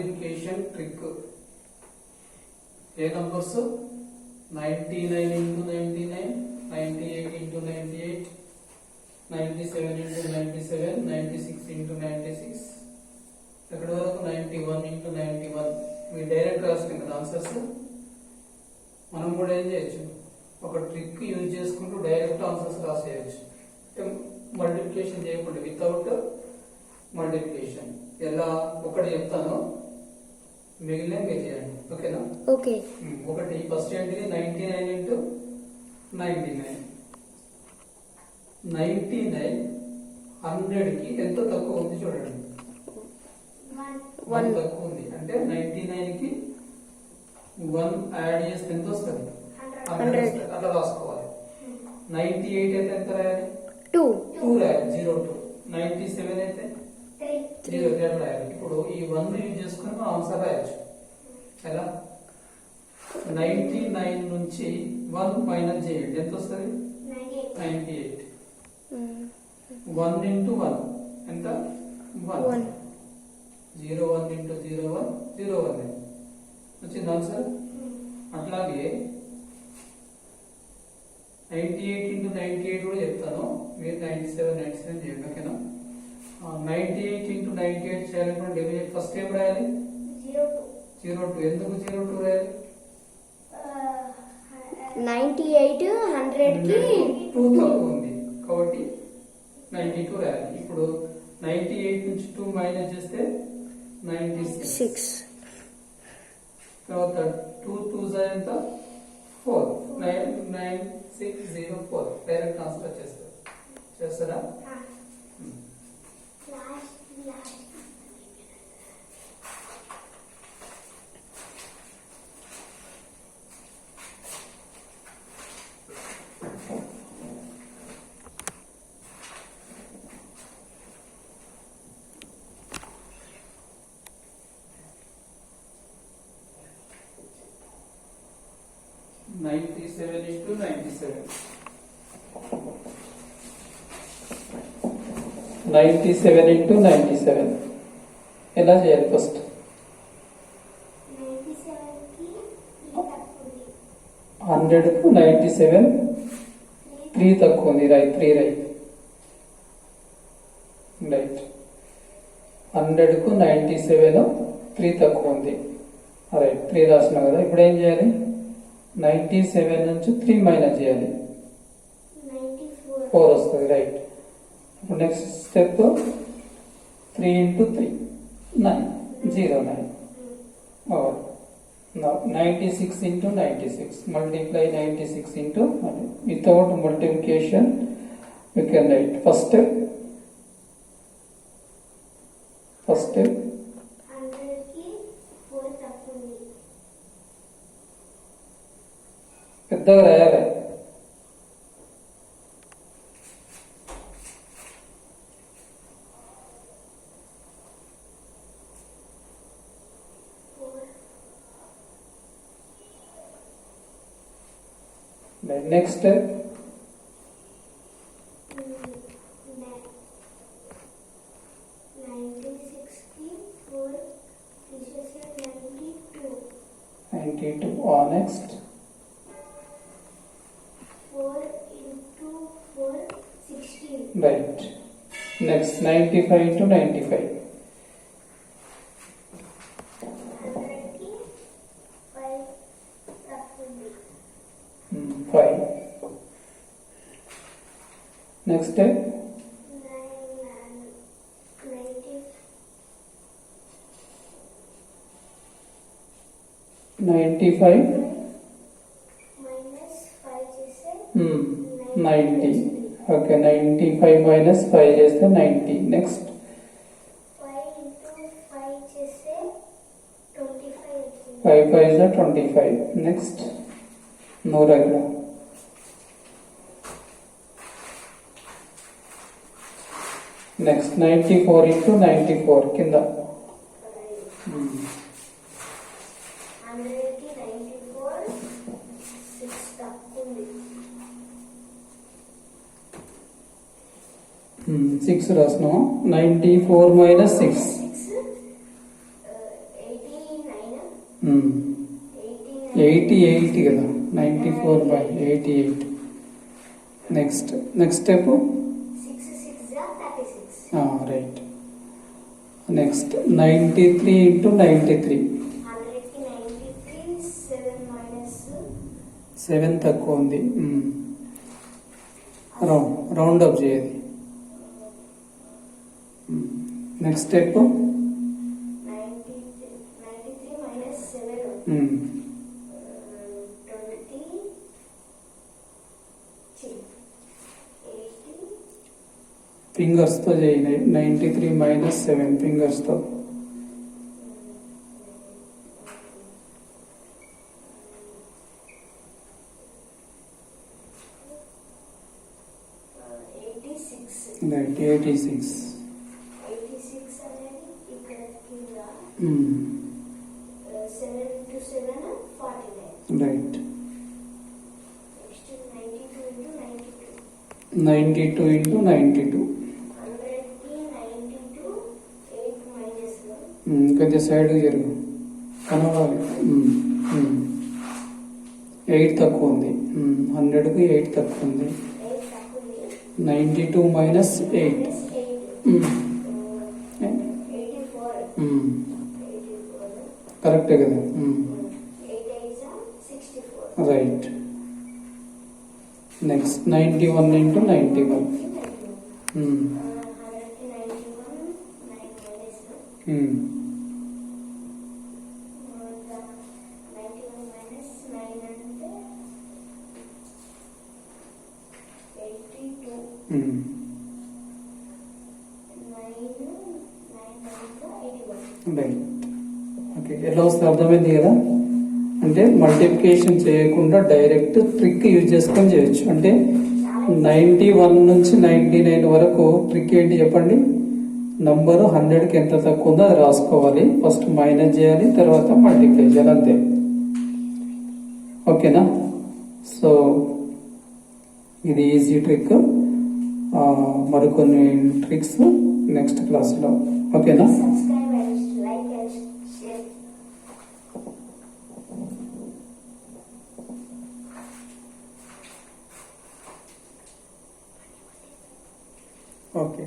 Multiplication trick. ఏ numbers 99 into 99, 98 into 98, 97 into 97, 96 into 96, ఎక్కడ వరకు 91 into 91. మీరు డైరెక్ట్ రాసుకుని కదా ఆన్సర్స్. మనం కూడా ఏం చేయొచ్చు, ఒక ట్రిక్ యూజ్ చేసుకుంటూ డైరెక్ట్ ఆన్సర్స్ రాసేయచ్చు. మల్టిప్లికేషన్ చేయకుండా వితౌట్ మల్టిప్లికేషన్. ఎలా ఒకటి చెప్తాను, మిగిలిన మీరు చేయండి. ఓకేనా? ఓకే. ఒకటి ఫస్ట్ ఏంటిది 99 into 99. 99 100కి ఎంత తక్కువ ఉంది చూడండి. 1 తక్కువ ఉంది అంటే 99 కి 1 యాడ్ చేస్తే ఎంత వస్తుంది? 100 వస్తుంది. అట్లా రాసుకోవాలి. 98 అయితే ఎంత రాయాలి? 2 రాయాలి. 02. 97 అయితే 0 రాయాలి. ఇప్పుడు ఈ 1 యూజ్ చేసుకుని మనం ఆన్సర్ రాయొచ్చు. ఎలా? 99 నుంచి 1 మైనస్ చేయండి, ఎంత వస్తుంది? 98. 1 into 1 ఎంత? 1. 01 into 01 01 వచ్చింది ఆన్సర్. అట్లాగే 98 into 98 కూడా చెప్తాను, మీరు 97 చేయండి. ఓకేనా? 98 into 98 చేయాలనుకుంటే ఫస్ట్ ఏం రాయాలి? 02. ఎందుకు 02 రాయాలి? 98 100కి 2 తక్కువ ఉంది కాబట్టి 92 రాయాలి. ఇప్పుడు 98 నుంచి 2 మైనస్ చేస్తే 96. తర్వాత 2 2 ఎంత? 4. 9604. డైరెక్ట్ ఆన్సర్ చేస్తారు. చేస్తారా? 97 into 97. 97 into 97 ఎలా చేయాలి? ఫస్ట్ 100 కు 97 3 తక్కువ ఉంది. రైట్. 3 రైట్. 100 కు 97 3 తక్కువ ఉంది. రైట్. 3 రాసినా కదా. ఇప్పుడు ఏం చేయాలి? 97 నుంచి 3 మైనస్ చేయాలి, 4 వస్తుంది. రైట్. ఇప్పుడు next step 3 into 3 9 09. 96 into 96. Multiply 96 into 100. Without multiplication we can write first పెద్దగా రాయాలి. Next 92. Next 4 into 4 16. Right. Next 95 into 95. 5. Next step 95 minus 5 చేస్తే 90. Okay, 95 minus 5 చేస్తే 90. Next 5 into 5 చేస్తే 25. 5 5 is 25. Next no regular. Next 94 into 94 కింద 6 రాసినాం. 94 minus 6 8 88 కదా, 94/88. Next step. 6 6 36. Right. Next 93 into 93. 100 కి 93 7 minus 7 తక్కువ ఉంది. రౌండ్ అప్ చేయాలి. Next step. 93 minus 7 20 80 ఫింగర్స్ తో చేయండి. 93 - 7 ఫింగర్స్ తో. 86. 86. 86 అనేది ఇక్కడ కింద 7 into 7 49. Right. Next 92 into 92. 92 into 92. 100 కి 92 8 minus కొంచెం సైడ్ జరుగు, కనవాలి. 8 తక్కువ ఉంది. 100కి 8 తక్కువ ఉంది. 8 తక్కువ 92 - 8. minus 8. 84. 84. కరెక్టే కదా. 8 is 64. రైట్. Next 91 into 91. 100 కి 91 9 minus 91 minus 9 అంటే 82. 9 81. రైట్. ఓకే, ఎలా వస్తుంది అర్థమైంది కదా. అంటే మల్టిప్లికేషన్ చేయకుండా డైరెక్ట్ ట్రిక్ యూజ్ చేసుకొని చేయొచ్చు. అంటే 91 నుంచి 99 వరకు ట్రిక్ ఏంటి చెప్పండి. నంబరు 100కి ఎంత తక్కువ ఉందో అది రాసుకోవాలి. ఫస్ట్ మైనస్ చేయాలి, తర్వాత మల్టిప్లై చేయాలి, అంతే. ఓకేనా. సో ఇది ఈజీ ట్రిక్. మరికొన్ని ట్రిక్స్ నెక్స్ట్ క్లాస్లో. ఓకేనా. Subscribe and like and share. Okay.